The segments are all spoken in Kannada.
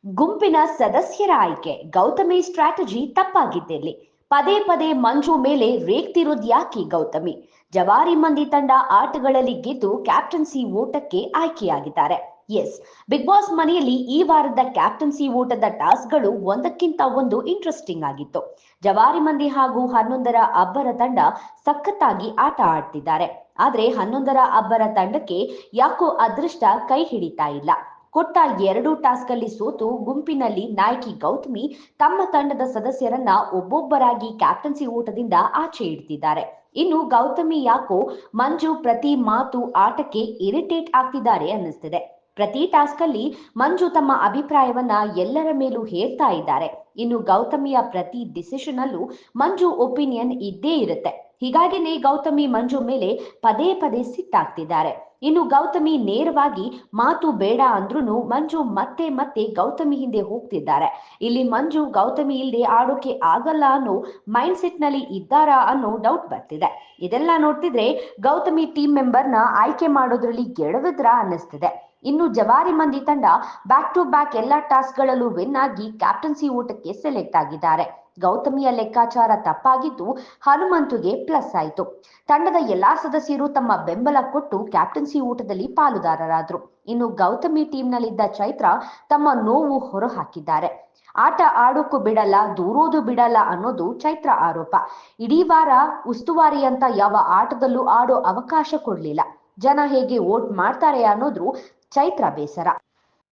ಗುಂಪಿನ ಸದಸ್ಯರ ಆಯ್ಕೆ ಗೌತಮಿ ಸ್ಟ್ರಾಟಜಿ ತಪ್ಪಾಗಿದ್ದೆಲ್ಲಿ? ಪದೇ ಪದೇ ಮಂಜು ಮೇಲೆ ರೇಗ್ತಿರೋದ್ ಯಾಕೆ ಗೌತಮಿ? ಜವಾರಿ ಮಂದಿ ತಂಡ ಆಟಗಳಲ್ಲಿ ಗೆದ್ದು ಕ್ಯಾಪ್ಟನ್ಸಿ ಓಟಕ್ಕೆ ಆಯ್ಕೆಯಾಗಿದ್ದಾರೆ. ಎಸ್, ಬಿಗ್ ಬಾಸ್ ಮನೆಯಲ್ಲಿ ಈ ವಾರದ ಕ್ಯಾಪ್ಟನ್ಸಿ ಓಟದ ಟಾಸ್ಕ್ಗಳು ಒಂದಕ್ಕಿಂತ ಒಂದು ಇಂಟ್ರೆಸ್ಟಿಂಗ್ ಆಗಿತ್ತು. ಜವಾರಿ ಮಂದಿ ಹಾಗೂ 11ರ ಅಬ್ಬರ ತಂಡ ಸಖತ್ತಾಗಿ ಆಟ ಆಡ್ತಿದ್ದಾರೆ. ಆದ್ರೆ 11ರ ಅಬ್ಬರ ತಂಡಕ್ಕೆ ಯಾಕೋ ಅದೃಷ್ಟ ಕೈ ಹಿಡಿತಾ ಇಲ್ಲ. ಕೊಟ್ಟ 2 ಟಾಸ್ಕ್ ಅಲ್ಲಿ ಸೋತು ಗುಂಪಿನಲ್ಲಿ ನಾಯಕಿ ಗೌತಮಿ ತಮ್ಮ ತಂಡದ ಸದಸ್ಯರನ್ನ ಒಬ್ಬೊಬ್ಬರಾಗಿ ಕ್ಯಾಪ್ಟನ್ಸಿ ಓಟದಿಂದ ಆಚೆ ಇಡ್ತಿದ್ದಾರೆ. ಇನ್ನು ಗೌತಮಿ ಯಾಕೋ ಮಂಜು ಪ್ರತಿ ಮಾತು ಆಟಕ್ಕೆ ಇರಿಟೇಟ್ ಆಗ್ತಿದ್ದಾರೆ ಅನ್ನಿಸ್ತಿದೆ. ಪ್ರತಿ ಟಾಸ್ಕ್ ಅಲ್ಲಿ ಮಂಜು ತಮ್ಮ ಅಭಿಪ್ರಾಯವನ್ನ ಎಲ್ಲರ ಮೇಲೂ ಹೇರ್ತಾ ಇದ್ದಾರೆ. ಇನ್ನು ಗೌತಮಿಯ ಪ್ರತಿ ಡಿಸಿಷನ್ ಅಲ್ಲೂ ಮಂಜು ಒಪಿನಿಯನ್ ಇದ್ದೇ ಇರುತ್ತೆ. ಹೀಗಾಗಿನೇ ಗೌತಮಿ ಮಂಜು ಮೇಲೆ ಪದೇ ಪದೇ ಸಿಟ್ಟಾಗ್ತಿದ್ದಾರೆ. ಇನ್ನು ಗೌತಮಿ ನೇರವಾಗಿ ಮಾತು ಬೇಡ ಅಂದ್ರೂ ಮಂಜು ಮತ್ತೆ ಮತ್ತೆ ಗೌತಮಿ ಹಿಂದೆ ಹೋಗ್ತಿದ್ದಾರೆ. ಇಲ್ಲಿ ಮಂಜು ಗೌತಮಿ ಇಲ್ಲದೆ ಆಡೋಕೆ ಆಗಲ್ಲ ಅನ್ನೋ ಮೈಂಡ್ ಸೆಟ್ ನಲ್ಲಿ ಇದ್ದಾರಾ ಅನ್ನೋ ಡೌಟ್ ಬರ್ತಿದೆ. ಇದೆಲ್ಲ ನೋಡ್ತಿದ್ರೆ ಗೌತಮಿ ಟೀಮ್ ಮೆಂಬರ್ನ ಆಯ್ಕೆ ಮಾಡೋದ್ರಲ್ಲಿ ಗೆಡವಿದ್ರ ಅನ್ನಿಸ್ತಿದೆ. ಇನ್ನು ಜವಾರಿ ಮಂದಿ ತಂಡ ಬ್ಯಾಕ್ ಟು ಬ್ಯಾಕ್ ಎಲ್ಲಾ ಟಾಸ್ಕ್ ಗಳಲ್ಲೂ ವಿನ್ ಆಗಿ ಕ್ಯಾಪ್ಟನ್ಸಿ ಓಟಕ್ಕೆ ಸೆಲೆಕ್ಟ್ ಆಗಿದ್ದಾರೆ. ಗೌತಮಿಯ ಲೆಕ್ಕಾಚಾರ ತಪ್ಪಾಗಿದ್ದು ಹನುಮಂತುಗೆ ಪ್ಲಸ್ ಆಯಿತು. ತಂಡದ ಎಲ್ಲಾ ಸದಸ್ಯರು ತಮ್ಮ ಬೆಂಬಲ ಕೊಟ್ಟು ಕ್ಯಾಪ್ಟನ್ಸಿ ಊಟದಲ್ಲಿ ಪಾಲುದಾರರಾದ್ರು. ಇನ್ನು ಗೌತಮಿ ಟೀಮ್ನಲ್ಲಿದ್ದ ಚೈತ್ರ ತಮ್ಮ ನೋವು ಹೊರಹಾಕಿದ್ದಾರೆ. ಆಟ ಆಡೋಕ್ಕೂ ಬಿಡಲ್ಲ, ದೂರೋದು ಬಿಡಲ್ಲ ಅನ್ನೋದು ಚೈತ್ರ ಆರೋಪ. ಇಡೀ ವಾರ ಉಸ್ತುವಾರಿ ಅಂತ ಯಾವ ಆಟದಲ್ಲೂ ಆಡೋ ಅವಕಾಶ ಕೊಡ್ಲಿಲ್ಲ. ಜನ ಹೇಗೆ ವೋಟ್ ಮಾಡ್ತಾರೆ ಅನ್ನೋದು ಚೈತ್ರ ಬೇಸರ.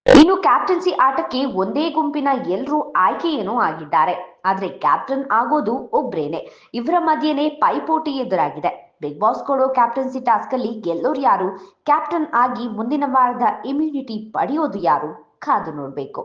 ಇನ್ನು ಕ್ಯಾಪ್ಟನ್ಸಿ ಆಟಕ್ಕೆ ಒಂದೇ ಗುಂಪಿನ ಎಲ್ರೂ ಆಯ್ಕೆಯೇನೋ ಆಗಿದ್ದಾರೆ. ಆದ್ರೆ ಕ್ಯಾಪ್ಟನ್ ಆಗೋದು ಒಬ್ರೇನೆ. ಇವರ ಮಧ್ಯೆನೇ ಪೈಪೋಟಿ ಎದುರಾಗಿದೆ. ಬಿಗ್ ಬಾಸ್ ಕೊಡೋ ಕ್ಯಾಪ್ಟನ್ಸಿ ಟಾಸ್ಕ್ ಅಲ್ಲಿ ಗೆಲ್ಲೋರು ಯಾರು? ಕ್ಯಾಪ್ಟನ್ ಆಗಿ ಮುಂದಿನ ವಾರದ ಇಮ್ಯುನಿಟಿ ಪಡೆಯೋದು ಯಾರು? ಕಾದು ನೋಡ್ಬೇಕು.